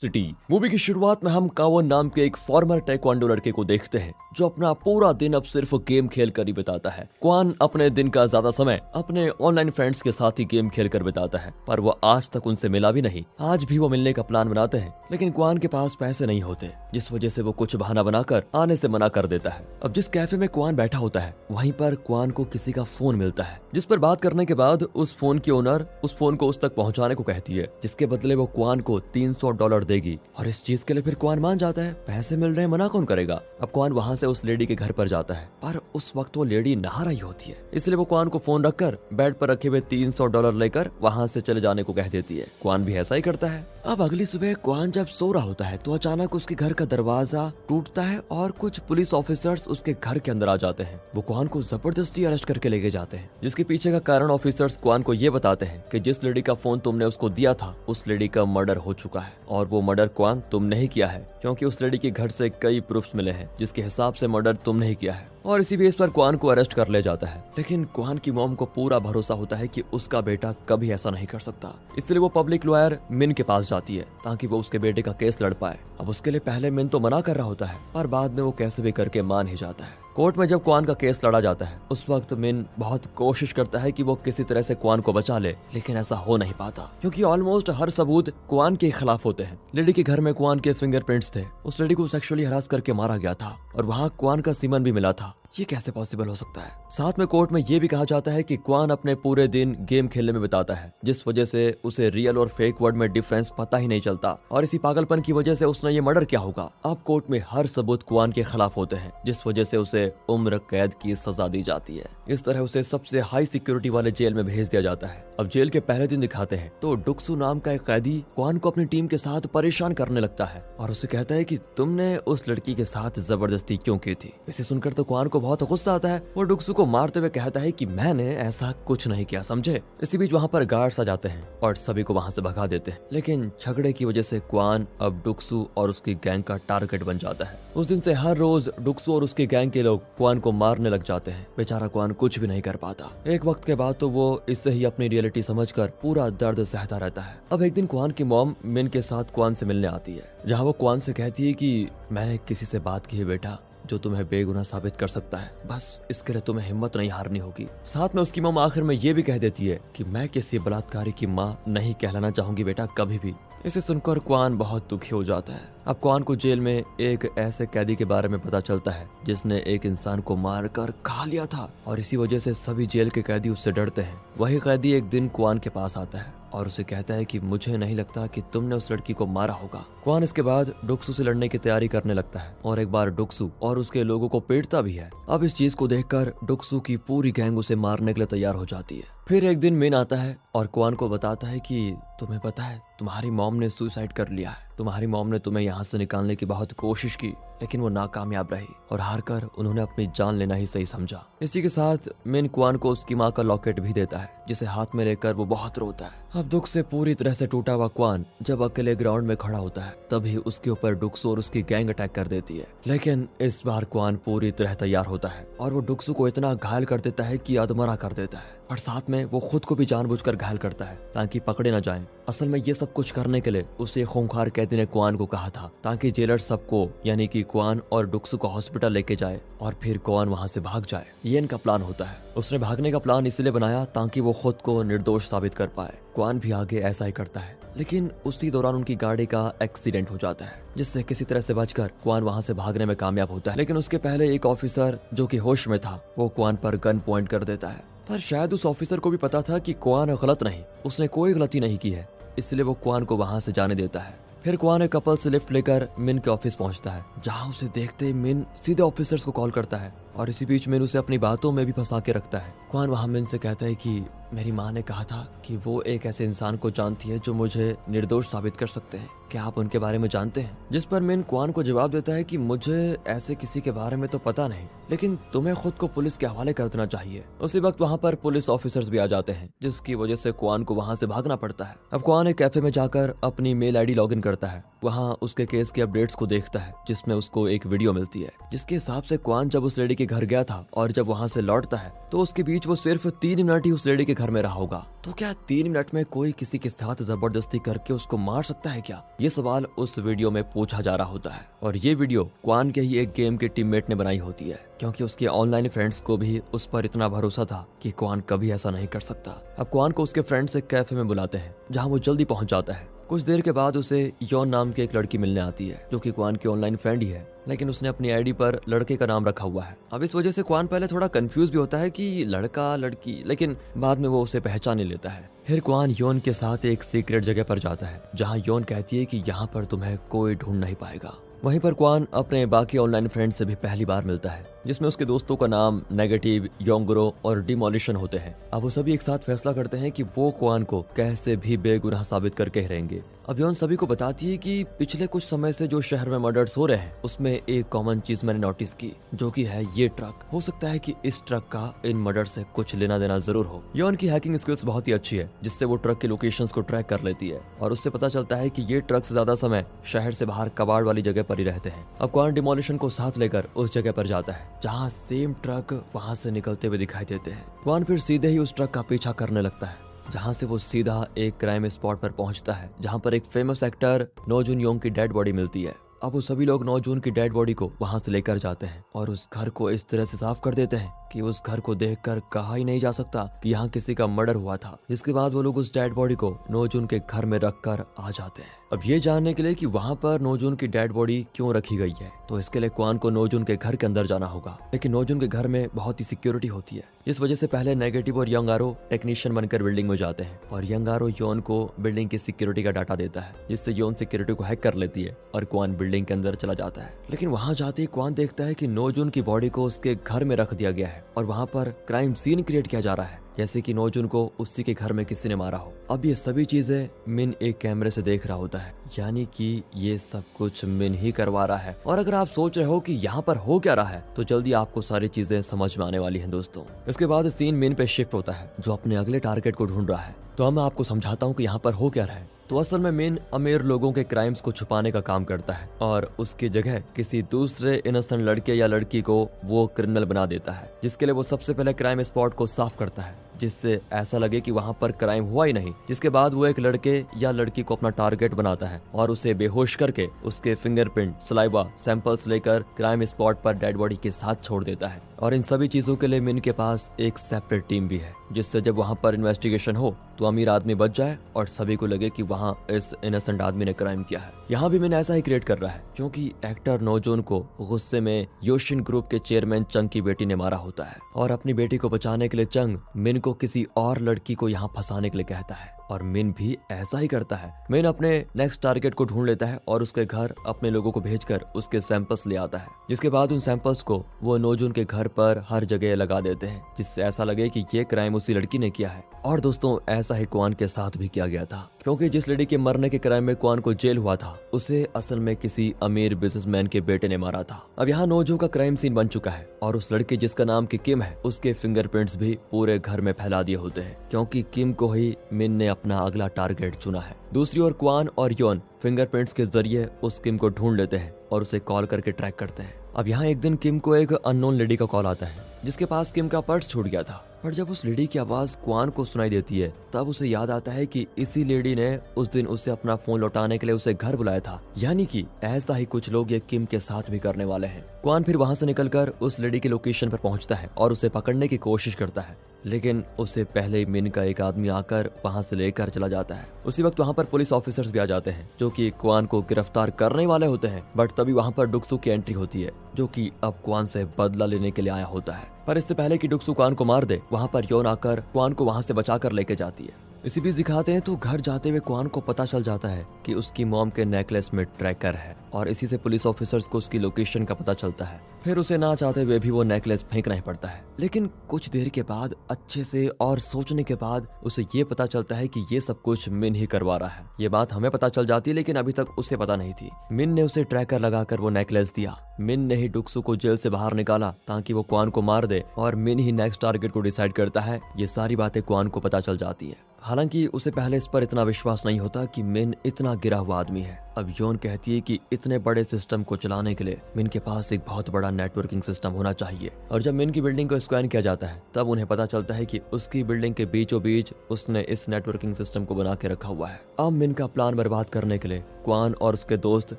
City. Movie की शुरुआत में हम कावन नाम के एक फॉर्मर टेक्वांडो लड़के को देखते हैं जो अपना पूरा दिन अब सिर्फ गेम खेल कर ही बिताता है। क्वान अपने दिन का ज्यादा समय अपने ऑनलाइन फ्रेंड्स के साथ ही गेम खेल कर बिताता है, पर वो आज तक उनसे मिला भी नहीं। आज भी वो मिलने का प्लान बनाते हैं, लेकिन क्वान के पास पैसे नहीं होते, जिस वजह से वो कुछ बहाना बनाकर आने से मना कर देता है। अब जिस कैफे में क्वान बैठा होता है वहीं पर क्वान को किसी का फोन मिलता है, जिस पर बात करने के बाद उस फोन की ओनर उस फोन को उस तक पहुंचाने को कहती है, जिसके बदले वो क्वान को $300 देगी। और इस चीज के लिए फिर क्वान मान जाता है। पैसे मिल रहे हैं, मना कौन करेगा। अब क्वान वहां से उस लेडी के घर पर जाता है, पर उस वक्त वो लेडी नहा रही होती है, इसलिए वो क्वान को फोन रखकर बेड पर रखे हुए $300 लेकर वहां से चले जाने को कह देती है। क्वान भी ऐसा ही करता है। अब अगली सुबह क्वान जब सो रहा होता है तो अचानक उसके घर का दरवाजा टूटता है और कुछ पुलिस ऑफिसर्स उसके घर के अंदर आ जाते हैं। वो क्वान को जबरदस्ती अरेस्ट करके लेके जाते हैं, जिसके पीछे का कारण ऑफिसर्स क्वान को ये बताते हैं कि जिस लेडी का फोन तुमने उसको दिया था उस लेडी का मर्डर हो चुका है, और वो मर्डर क्वान तुमने ही किया है, क्योंकि उस लेडी के घर से कई प्रूफ्स मिले हैं जिसके हिसाब से मर्डर तुमने ही किया है। और इसी बेस पर क्वान को अरेस्ट कर ले जाता है। लेकिन क्वान की मॉम को पूरा भरोसा होता है कि उसका बेटा कभी ऐसा नहीं कर सकता, इसलिए वो पब्लिक लॉयर मिन के पास जाती है ताकि वो उसके बेटे का केस लड़ पाए। अब उसके लिए पहले मिन तो मना कर रहा होता है, पर बाद में वो कैसे भी करके मान ही जाता है। कोर्ट में जब क्वान का केस लड़ा जाता है उस वक्त मिन बहुत कोशिश करता है कि वो किसी तरह से क्वान को बचा ले, लेकिन ऐसा हो नहीं पाता क्योंकि ऑलमोस्ट हर सबूत क्वान के खिलाफ होते हैं। लेडी के घर में क्वान के फिंगरप्रिंट्स थे, उस लेडी को सेक्सुअली हरास करके मारा गया था और वहाँ क्वान का सीमन भी मिला था। ये कैसे पॉसिबल हो सकता है। साथ में कोर्ट में ये भी कहा जाता है कि क्वान अपने पूरे दिन गेम खेलने में बिताता है, जिस वजह से उसे रियल और फेक वर्ड में डिफरेंस पता ही नहीं चलता, और इसी पागलपन की वजह से उसने ये मर्डर किया होगा। अब कोर्ट में हर सबूत क्वान के खिलाफ होते हैं, जिस वजह से उसे उम्र कैद की सजा दी जाती है। इस तरह उसे सबसे हाई सिक्योरिटी वाले जेल में भेज दिया जाता है। अब जेल के पहले दिन दिखाते हैं तो डुक्सू नाम का एक कैदी क्वान को अपनी टीम के साथ परेशान करने लगता है और उसे कहता है कि तुमने उस लड़की के साथ जबरदस्ती क्यों की थी। इसे सुनकर तो क्वान को बहुत गुस्सा आता है। वो डुक्सू को मारते हुए कहता है कि मैंने ऐसा कुछ नहीं किया, समझे। इसी बीच वहाँ पर गार्ड्स आ जाते हैं और सभी को वहाँ से भगा देते हैं, लेकिन झगड़े की वजह से क्वान अब डुक्सू और उसकी गैंग का टारगेट बन जाता है। उस दिन से हर रोज डुक्सू और उसकी गैंग के लोग क्वान को मारने लग जाते हैं। बेचारा क्वान कुछ भी नहीं कर पाता। एक वक्त के बाद तो वो इससे ही अपनी रियलिटी समझकर पूरा दर्द सहता रहता है। अब एक दिन क्वान की मॉम मिन के साथ क्वान से मिलने आती है, जहाँ वो क्वान से कहती है कि मैंने किसी से बात की है बेटा जो तुम्हें बेगुनाह साबित कर सकता है, बस इसके लिए तुम्हें हिम्मत नहीं हारनी होगी। साथ में उसकी मॉम आखिर में ये भी कह देती है कि मैं किसी बलात्कारी की माँ नहीं कहलाना चाहूंगी बेटा, कभी भी। इसे सुनकर क्वान बहुत दुखी हो जाता है। अब क्वान को जेल में एक ऐसे कैदी के बारे में पता चलता है जिसने एक इंसान को मारकर खा लिया था, और इसी वजह से सभी जेल के कैदी उससे डरते हैं। वही कैदी एक दिन क्वान के पास आता है और उसे कहता है कि मुझे नहीं लगता कि तुमने उस लड़की को मारा होगा। क्वान इसके बाद डुक्सू से लड़ने की तैयारी करने लगता है और एक बार डुक्सू और उसके लोगों को पीटता भी है। अब इस चीज को देखकर डुक्सू की पूरी गैंग उसे मारने के लिए तैयार हो जाती है। फिर एक दिन मिन आता है और क्वान को बताता है कि तुम्हें पता है तुम्हारी मॉम ने सुसाइड कर लिया है। तुम्हारी मॉम ने तुम्हें यहाँ से निकालने की बहुत कोशिश की, लेकिन वो नाकामयाब रही और हारकर उन्होंने अपनी जान लेना ही सही समझा। इसी के साथ मिन क्वान को उसकी माँ का लॉकेट भी देता है, जिसे हाथ में लेकर वो बहुत रोता है। अब दुख से पूरी तरह से टूटा हुआ क्वान जब अकेले ग्राउंड में खड़ा होता है, तभी उसके ऊपर डुक्सू और उसकी गैंग अटैक कर देती है। लेकिन इस बार क्वान पूरी तरह तैयार होता है और वो डुक्सू को इतना घायल कर देता है कि अधमरा कर देता है, और साथ में वो खुद को भी जानबूझकर घायल करता है ताकि पकड़े न जाएं। असल में ये सब कुछ करने के लिए उसे खूंखार कैदी ने क्वान को कहा था ताकि जेलर सबको यानी कि क्वान और डुक्सू को हॉस्पिटल लेके जाए और फिर क्वान वहां से भाग जाए। ये इनका प्लान होता है। उसने भागने का प्लान इसलिए बनाया ताकि वो खुद को निर्दोष साबित कर पाए। क्वान भी आगे ऐसा ही करता है, लेकिन उसी दौरान उनकी गाड़ी का एक्सीडेंट हो जाता है, जिससे किसी तरह से बचकर क्वान वहां से भागने में कामयाब होता है। लेकिन उसके पहले एक ऑफिसर जो कि होश में था वो क्वान पर गन पॉइंट कर देता है, पर शायद उस ऑफिसर को भी पता था कि क्वान गलत नहीं, उसने कोई गलती नहीं की है, इसलिए वो क्वान को वहां से जाने देता है। फिर क्वान एक कपल से लिफ्ट लेकर मिन के ऑफिस पहुंचता है, जहां उसे देखते ही मिन सीधे ऑफिसर्स को कॉल करता है और इसी बीच मिन उसे अपनी बातों में भी फंसा के रखता है। क्वान वहां मिन से कहता है कि मेरी माँ ने कहा था कि वो एक ऐसे इंसान को जानती है जो मुझे निर्दोष साबित कर सकते हैं, क्या आप उनके बारे में जानते हैं? जिस पर मिन क्वान को जवाब देता है कि मुझे ऐसे किसी के बारे में तो पता नहीं, लेकिन तुम्हें खुद को पुलिस के हवाले कर देना चाहिए। उसी वक्त वहाँ पर पुलिस ऑफिसर्स भी आ जाते हैं, जिसकी वजह से क्वान को वहाँ से भागना पड़ता है। अब क्वान एक कैफे में जाकर अपनी मेल आईडी लॉगिन करता है, वहाँ उसके केस के अपडेट्स को देखता है, जिसमें उसको एक वीडियो मिलती है जिसके हिसाब से क्वान जब उस लेडी के घर गया था और जब वहाँ से लौटता है तो उसके बीच वो सिर्फ 3 मिनट ही उस लेडी के घर में रहा होगा। तो क्या 3 मिनट में कोई किसी के साथ जबरदस्ती करके उसको मार सकता है क्या? ये सवाल उस वीडियो में पूछा जा रहा होता है और ये वीडियो क्वान के ही एक गेम के टीममेट ने बनाई होती है, क्योंकि उसके ऑनलाइन फ्रेंड्स को भी उस पर इतना भरोसा था कि क्वान कभी ऐसा नहीं कर सकता। अब क्वान को उसके फ्रेंड्स एक कैफे में बुलाते हैं जहाँ वो जल्दी पहुंच जाता है। कुछ देर के बाद उसे योन नाम की एक लड़की मिलने आती है जो कि क्वान की ऑनलाइन फ्रेंड ही है, लेकिन उसने अपनी आईडी पर लड़के का नाम रखा हुआ है। अब इस वजह से क्वान पहले थोड़ा कंफ्यूज भी होता है कि लड़का लड़की, लेकिन बाद में वो उसे पहचान ही लेता है। फिर क्वान योन के साथ एक सीक्रेट जगह पर जाता है जहाँ योन कहती है कि यहाँ पर तुम्हें कोई ढूंढ नहीं पाएगा। वहीं पर क्वान अपने बाकी ऑनलाइन फ्रेंड से भी पहली बार मिलता है, जिसमें उसके दोस्तों का नाम नेगेटिव, योंगरो और डिमोलिशन होते हैं। अब वो सभी एक साथ फैसला करते हैं कि वो क्वान को कैसे भी बेगुनाह साबित करके ही रहेंगे। अब योन सभी को बताती है कि पिछले कुछ समय से जो शहर में मर्डर्स हो रहे हैं उसमें एक कॉमन चीज मैंने नोटिस की, जो कि है ये ट्रक। हो सकता है कि इस ट्रक का इन मर्डर से कुछ लेना देना जरूर हो। योन की हैकिंग स्किल्स बहुत ही अच्छी है, जिससे वो ट्रक के लोकेशंस को ट्रैक कर लेती है और उससे पता चलता है कि ये ट्रक ज्यादा समय शहर से बाहर कबाड़ वाली जगह पर ही रहते हैं। अब क्वान डिमोलिशन को साथ लेकर उस जगह पर जाता है जहाँ सेम ट्रक वहाँ से निकलते हुए दिखाई देते हैं। क्वान फिर सीधे ही उस ट्रक का पीछा करने लगता है, जहाँ से वो सीधा एक क्राइम स्पॉट पर पहुँचता है जहाँ पर एक फेमस एक्टर नो जुन योंग की डेड बॉडी मिलती है। अब वो सभी लोग नो जून की डेड बॉडी को वहां से लेकर जाते हैं और उस घर को इस तरह से साफ कर देते हैं कि उस घर को देखकर कहा ही नहीं जा सकता कि यहाँ किसी का मर्डर हुआ था। जिसके बाद वो लोग उस डेड बॉडी को नोजून के घर में रखकर आ जाते हैं। अब ये जानने के लिए कि वहाँ पर नोजून की डेड बॉडी क्यों रखी गई है, तो इसके लिए क्वान को नोजून के घर के अंदर जाना होगा। लेकिन नोजून के घर में बहुत ही सिक्योरिटी होती है, इस वजह से पहले नेगेटिव और यंग आरो टेक्नीशियन बनकर बिल्डिंग में जाते हैं और यंग आरो योन को बिल्डिंग की सिक्योरिटी का डाटा देता है, जिससे योन सिक्योरिटी को हैक कर लेती है और क्वान बिल्डिंग के अंदर चला जाता है। लेकिन वहाँ जाते ही क्वान देखता है कि नोजून की बॉडी को उसके घर में रख दिया गया है और वहाँ पर क्राइम सीन क्रिएट किया जा रहा है, जैसे कि नोजून को उसी के घर में किसी ने मारा हो। अब ये सभी चीजें मिन एक कैमरे से देख रहा होता है, यानी कि ये सब कुछ मिन ही करवा रहा है। और अगर आप सोच रहे हो कि यहाँ पर हो क्या रहा है, तो जल्दी आपको सारी चीजें समझ में आने वाली हैं दोस्तों। इसके बाद सीन मिन पे शिफ्ट होता है, जो अपने अगले टारगेट को ढूंढ रहा है। तो अब मैं आपको समझाता हूँ कि यहाँ पर हो क्या रहा है। तो असल में मिन अमीर लोगों के क्राइम्स को छुपाने का काम करता है और उसकी जगह किसी दूसरे इनोसेंट लड़के या लड़की को वो क्रिमिनल बना देता है, जिसके लिए वो सबसे पहले क्राइम स्पॉट को साफ करता है, जिससे ऐसा लगे कि वहाँ पर क्राइम हुआ ही नहीं। जिसके बाद वो एक लड़के या लड़की को अपना टारगेट बनाता है और उसे बेहोश करके उसके फिंगरप्रिंट, सलाइवा सैंपल्स लेकर क्राइम स्पॉट पर डेड बॉडी के साथ छोड़ देता है। और इन सभी चीजों के लिए मिन के पास एक सेपरेट टीम भी है, जिससे जब वहाँ पर इन्वेस्टिगेशन हो तो अमीर आदमी बच जाए और सभी को लगे कि वहाँ इस इनोसेंट आदमी ने क्राइम किया है। यहाँ भी मिन ऐसा ही क्रिएट कर रहा है, क्योंकि एक्टर नोजून को गुस्से में योशिन ग्रुप के चेयरमैन चंग की बेटी ने मारा होता है और अपनी बेटी को बचाने के लिए चंग मिन को किसी और लड़की को यहाँ फंसाने के लिए कहता है और मिन भी ऐसा ही करता है। मिन अपने नेक्स्ट टारगेट को ढूंढ लेता है और उसके घर अपने लोगों को भेजकर उसके सैंपल्स ले आता है, जिसके बाद उन सैंपल्स को वो नोजून के घर पर हर जगह लगा देते हैं, जिससे ऐसा लगे कि ये क्राइम उसी लड़की ने किया है। और दोस्तों ऐसा ही क्वान के साथ भी किया गया था, क्योंकि जिस लड़की के मरने के क्राइम में क्वान को जेल हुआ था, उसे असल में किसी अमीर बिजनेसमैन के बेटे ने मारा था। अब यहाँ नोजू का क्राइम सीन बन चुका है और उस लड़के जिसका नाम कि किम है, उसके फिंगरप्रिंट्स भी पूरे घर में फैला दिए होते हैं, क्योंकि किम को ही मिन ने अपना अगला टारगेट चुना है। दूसरी ओर क्वान और योन फिंगरप्रिंट्स के जरिए उस किम को ढूंढ लेते हैं और उसे कॉल करके ट्रैक करते हैं। अब यहाँ एक दिन किम को एक अननोन लेडी का कॉल आता है, जिसके पास किम का पर्स छूट गया था। पर जब उस लेडी की आवाज क्वान को सुनाई देती है, तब उसे याद आता है कि इसी लेडी ने उस दिन उसे अपना फोन लौटाने के लिए उसे घर बुलाया था, यानी कि ऐसा ही कुछ लोग ये किम के साथ भी करने वाले हैं। क्वान फिर वहां से निकलकर उस लेडी के लोकेशन पर पहुंचता है और उसे पकड़ने की कोशिश करता है, लेकिन उससे पहले मिन का एक आदमी आकर वहां से लेकर चला जाता है। उसी वक्त वहां पर पुलिस ऑफिसर्स भी आ जाते हैं, जो कि क्वान को गिरफ्तार करने वाले होते हैं। बट तभी वहां पर डुक्सू की एंट्री होती है, जो कि अब क्वान से बदला लेने के लिए आया होता है। पर इससे पहले कि डुक्सू क्वान को मार दे, वहां पर योन आकर क्वान को वहां से बचाकर लेके जाती है। इसी बीच दिखाते हैं तो घर जाते हुए क्वान को पता चल जाता है कि उसकी मॉम के नेकलेस में ट्रैकर है और इसी से पुलिस ऑफिसर्स को उसकी लोकेशन का पता चलता है। फिर उसे ना चाहते हुए भी वो नेकलेस फेंकना ही पड़ता है, लेकिन कुछ देर के बाद अच्छे से और सोचने के बाद उसे ये पता चलता है कि ये सब कुछ मिन ही करवा रहा है। ये बात हमें पता चल जाती है, लेकिन अभी तक उसे पता नहीं थी। मिन ने उसे ट्रैकर लगाकर वो नेकलेस दिया। मिन ने ही डुक्सू को जेल से बाहर निकाला ताकि वो क्वान को मार दे और मिन ही नेक्स्ट टारगेट को डिसाइड करता है। ये सारी बातें क्वान को पता चल जाती है। हालांकि उसे पहले इस पर इतना विश्वास नहीं होता कि मिन इतना गिरा हुआ आदमी है। अब योन कहती है कि इतने बड़े सिस्टम को चलाने के लिए मिन के पास एक बहुत बड़ा नेटवर्किंग सिस्टम होना चाहिए। और जब मिन की बिल्डिंग को स्कैन किया जाता है तब उन्हें पता चलता है कि उसकी बिल्डिंग के बीचों बीच उसने इस नेटवर्किंग सिस्टम को बना के रखा हुआ है। अब मिन का प्लान बर्बाद करने के लिए क्वान और उसके दोस्त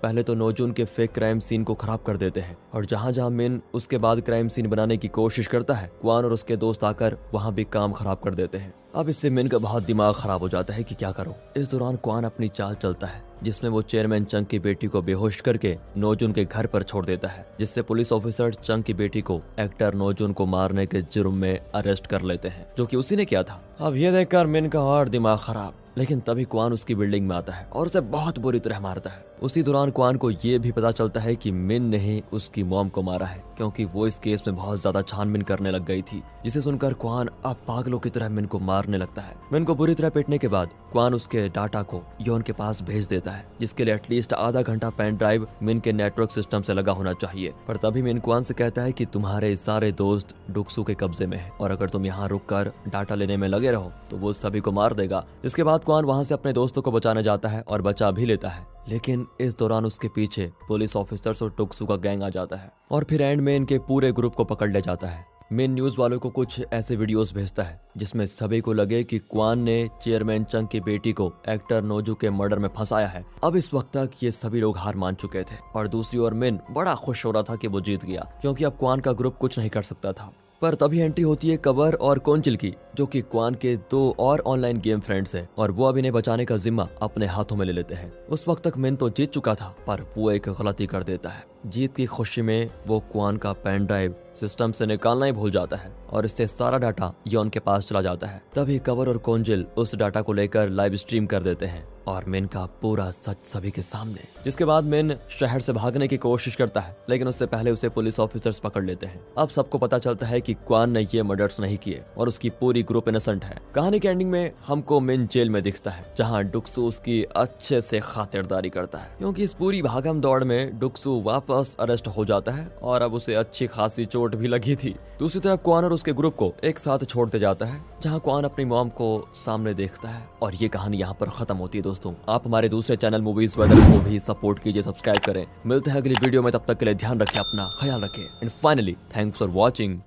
पहले तो नोजुन के फेक क्राइम सीन को खराब कर देते हैं, और जहाँ जहाँ मिन उसके बाद क्राइम सीन बनाने की कोशिश करता है, क्वान और उसके दोस्त आकर वहाँ भी काम खराब कर देते हैं। अब इससे मिन का बहुत दिमाग खराब हो जाता है कि क्या करो। इस दौरान क्वान अपनी चाल चलता है जिसमें वो चेयरमैन चंग की बेटी को बेहोश करके नोजुन के घर पर छोड़ देता है, जिससे पुलिस ऑफिसर चंग की बेटी को एक्टर नोजुन को मारने के जुर्म में अरेस्ट कर लेते हैं, जो कि उसी ने किया था। अब ये देखकर मिन का और दिमाग खराब। लेकिन तभी क्वान उसकी बिल्डिंग में आता है और उसे बहुत बुरी तरह मारता है। उसी दौरान क्वान को ये भी पता चलता है कि मिन ने ही उसकी मॉम को मारा है, क्योंकि वो इस केस में बहुत ज्यादा छानबीन करने लग गई थी, जिसे सुनकर क्वान अब पागलों की तरह मिन को मारने लगता है। मिन को बुरी तरह पीटने के बाद क्वान उसके डाटा को योन के पास भेज देता है, जिसके लिए एटलीस्ट आधा घंटा पेन ड्राइव मिन के नेटवर्क सिस्टम से लगा होना चाहिए। पर तभी मिन क्वान से कहता है कि तुम्हारे सारे दोस्त डुक्सू के कब्जे में है और अगर तुम यहाँ रुक कर डाटा लेने में लगे रहो तो वो सभी को मार देगा। इसके बाद क्वान वहाँ से अपने दोस्तों को बचाने जाता है और बचा भी लेता है, लेकिन इस दौरान उसके पीछे पुलिस ऑफिसर्स और टुक्सू का गैंग आ जाता है और फिर एंड में इनके पूरे ग्रुप को पकड़ ले जाता है। मिन न्यूज वालों को कुछ ऐसे वीडियोस भेजता है जिसमें सभी को लगे कि क्वान ने चेयरमैन चंग की बेटी को एक्टर नोजू के मर्डर में फंसाया है। अब इस वक्त तक ये सभी लोग हार मान चुके थे और दूसरी ओर मिन बड़ा खुश हो रहा था कि वो जीत गया, क्योंकि अब क्वान का ग्रुप कुछ नहीं कर सकता था। पर तभी एंट्री होती है कबर और कोंचिल की, जो कि क्वान के 2 और ऑनलाइन गेम फ्रेंड्स हैं, और वो अब इन्हें बचाने का जिम्मा अपने हाथों में ले लेते हैं। उस वक्त तक मिन तो जीत चुका था, पर वो एक गलती कर देता है। जीत की खुशी में वो क्वान का पेन ड्राइव सिस्टम से निकालना ही भूल जाता है और इससे सारा डाटा योन के पास चला जाता है। तभी कबर और कोंजिल उस डाटा को लेकर लाइव स्ट्रीम कर देते हैं और मिन का पूरा सच सभी के सामने, जिसके बाद मिन शहर से भागने की कोशिश करता है, लेकिन उससे पहले उसे पुलिस ऑफिसर्स पकड़ लेते हैं। अब सबको पता चलता है कि क्वान ने ये मर्डर्स नहीं किए और उसकी पूरी ग्रुप इनोसेंट है। कहानी के एंडिंग में हमको मिन जेल में दिखता है, जहाँ डुक्सू उसकी अच्छे से खातिरदारी करता है, क्योंकि इस पूरी भागम दौड़ में डुक्सू वापस अरेस्ट हो जाता है और अब उसे अच्छी खासी चोट भी लगी थी। दूसरी तरफ क्वान और उसके ग्रुप को एक साथ छोड़ते जाता है, जहाँ क्वान अपनी मॉम को सामने देखता है और ये कहानी यहाँ पर खत्म होती है। दोस्तों, आप हमारे दूसरे चैनल मूवीज वेदर को भी सपोर्ट कीजिए, सब्सक्राइब करें। मिलते हैं अगली वीडियो में, तब तक के लिए ध्यान रखें, अपना ख्याल रखें and finally thanks for watching.